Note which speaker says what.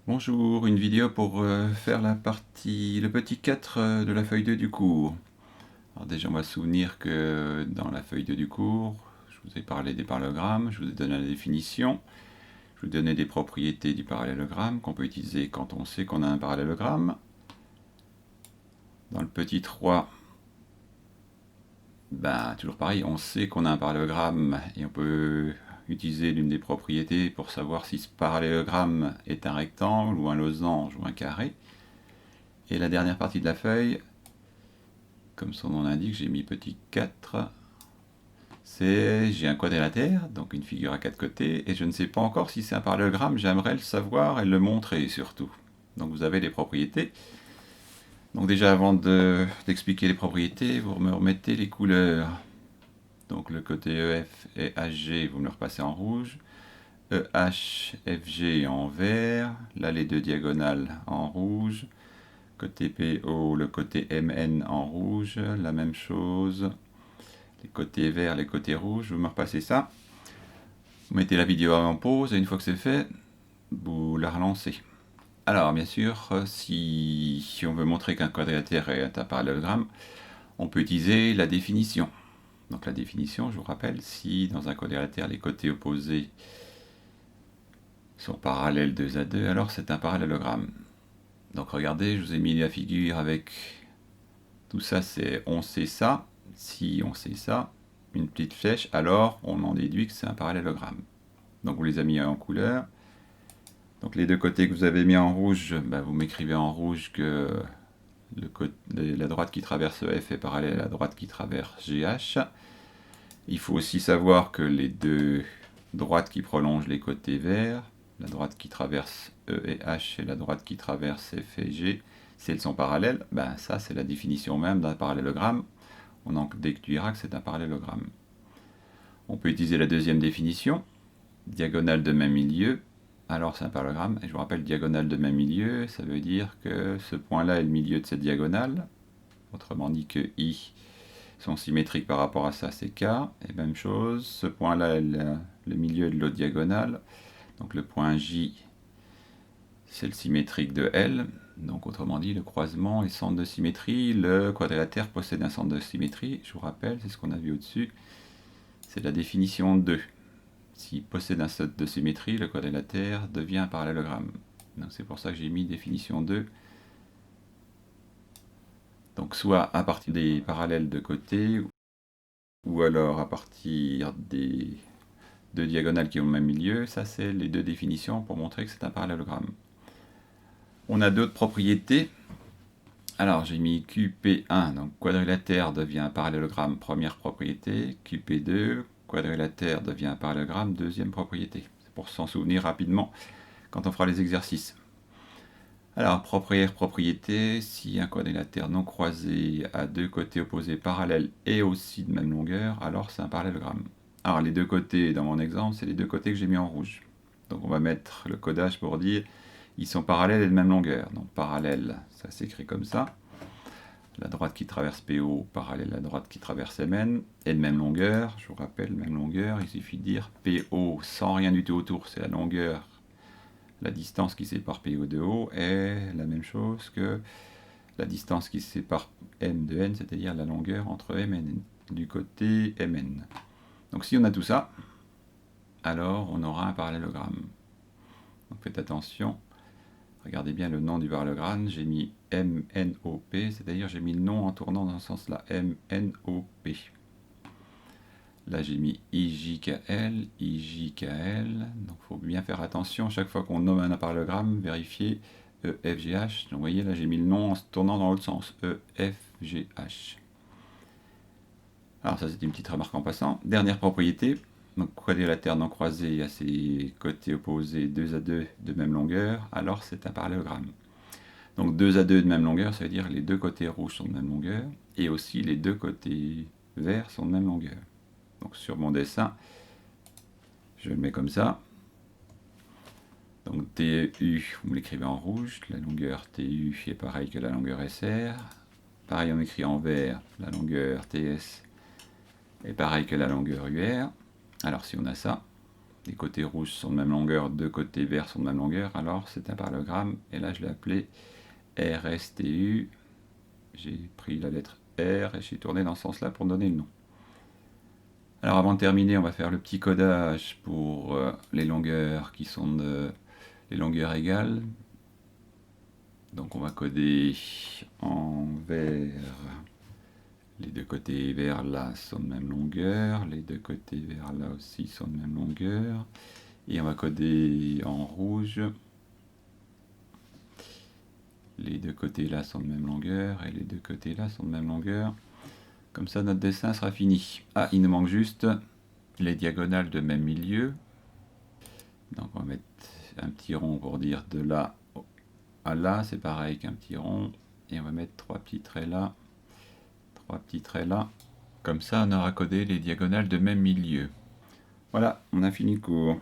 Speaker 1: Bonjour, une vidéo pour faire le petit 4 de la feuille 2 du cours. Alors déjà, on va se souvenir que dans la feuille 2 du cours, je vous ai parlé des parallélogrammes, je vous ai donné la définition, je vous ai donné des propriétés du parallélogramme qu'on peut utiliser quand on sait qu'on a un parallélogramme. Dans le petit 3, toujours pareil, on sait qu'on a un parallélogramme et on peut utiliser l'une des propriétés pour savoir si ce parallélogramme est un rectangle ou un losange ou un carré. Et la dernière partie de la feuille, comme son nom l'indique, j'ai mis petit 4. J'ai un quadrilatère, donc une figure à 4 côtés, et je ne sais pas encore si c'est un parallélogramme, j'aimerais le savoir et le montrer surtout. Donc vous avez les propriétés. Donc déjà avant d'expliquer les propriétés, vous me remettez les couleurs. Donc le côté EF et HG, vous me le repassez en rouge. EH, FG en vert. Là les deux diagonales en rouge. Côté PO, le côté MN en rouge, la même chose. Les côtés verts, les côtés rouges, vous me repassez ça. Vous mettez la vidéo en pause et une fois que c'est fait, vous la relancez. Alors bien sûr, si on veut montrer qu'un quadrilatère est un parallélogramme, on peut utiliser la définition. Donc la définition, je vous rappelle, si dans un quadrilatère les côtés opposés sont parallèles 2 à 2, alors c'est un parallélogramme. Donc regardez, je vous ai mis la figure avec tout ça, c'est on sait ça. Si on sait ça, une petite flèche, alors on en déduit que c'est un parallélogramme. Donc vous les avez mis en couleur. Donc les deux côtés que vous avez mis en rouge, vous m'écrivez en rouge que la droite qui traverse F est parallèle à la droite qui traverse GH. Il faut aussi savoir que les deux droites qui prolongent les côtés verts, la droite qui traverse E et H et la droite qui traverse F et G, si elles sont parallèles, ça c'est la définition même d'un parallélogramme. On en déduira que c'est un parallélogramme. On peut utiliser la deuxième définition, diagonale de même milieu. Alors c'est un parallélogramme, et je vous rappelle, diagonale de même milieu, ça veut dire que ce point-là est le milieu de cette diagonale, autrement dit que I sont symétriques par rapport à ça, c'est K, et même chose, ce point-là est le milieu de l'autre diagonale, donc le point J, c'est le symétrique de L, donc autrement dit, le croisement est centre de symétrie, le quadrilatère possède un centre de symétrie, je vous rappelle, c'est ce qu'on a vu au-dessus, c'est la définition 2. S'il possède un centre de symétrie, le quadrilatère devient un parallélogramme. Donc c'est pour ça que j'ai mis définition 2. Donc soit à partir des parallèles de côté, ou alors à partir des deux diagonales qui ont le même milieu. Ça c'est les deux définitions pour montrer que c'est un parallélogramme. On a d'autres propriétés. Alors j'ai mis QP1, donc quadrilatère devient un parallélogramme, première propriété. QP2, quadrilatère devient un parallélogramme, deuxième propriété. C'est pour s'en souvenir rapidement quand on fera les exercices. Alors, propriété, si un quadrilatère non croisé a deux côtés opposés parallèles et aussi de même longueur, alors c'est un parallélogramme. Alors les deux côtés, dans mon exemple, c'est les deux côtés que j'ai mis en rouge. Donc on va mettre le codage pour dire ils sont parallèles et de même longueur. Donc parallèle, ça s'écrit comme ça. La droite qui traverse PO, parallèle à la droite qui traverse MN, et de même longueur. Je vous rappelle, même longueur, il suffit de dire PO sans rien du tout autour, c'est la longueur. La distance qui sépare PO de O est la même chose que la distance qui sépare M de N, c'est-à-dire la longueur entre M et N, du côté Mn. Donc si on a tout ça, alors on aura un parallélogramme. Donc faites attention, regardez bien le nom du parallélogramme, j'ai mis MNOP, c'est-à-dire j'ai mis le nom en tournant dans ce sens-là, MNOP. Là j'ai mis IJKL, IJKL, donc il faut bien faire attention, chaque fois qu'on nomme un parallélogramme, vérifier EFGH, donc vous voyez là j'ai mis le nom en se tournant dans l'autre sens, EFGH. Alors ça c'est une petite remarque en passant. Dernière propriété, donc quadrilatère non croisé à ses côtés opposés 2 à 2 de même longueur, alors c'est un parallélogramme. Donc 2 à 2 de même longueur, ça veut dire que les deux côtés rouges sont de même longueur, et aussi les deux côtés verts sont de même longueur. Donc sur mon dessin, je le mets comme ça. Donc TU, vous me l'écrivez en rouge, la longueur TU est pareil que la longueur SR. Pareil, on écrit en vert, la longueur TS est pareil que la longueur UR. Alors si on a ça, les côtés rouges sont de même longueur, deux côtés verts sont de même longueur, alors c'est un parallélogramme. Et là, je l'ai appelé RSTU. J'ai pris la lettre R et j'ai tourné dans ce sens-là pour donner le nom. Alors avant de terminer, on va faire le petit codage pour les longueurs qui sont les longueurs égales. Donc on va coder en vert. Les deux côtés vers là sont de même longueur, les deux côtés vers là aussi sont de même longueur. Et on va coder en rouge. Les deux côtés là sont de même longueur et les deux côtés là sont de même longueur. Comme ça notre dessin sera fini. Ah, il nous manque juste les diagonales de même milieu. Donc on va mettre un petit rond pour dire de là à là, c'est pareil qu'un petit rond. Et on va mettre trois petits traits là. Trois petits traits là. Comme ça, on aura codé les diagonales de même milieu. Voilà, on a fini le cours.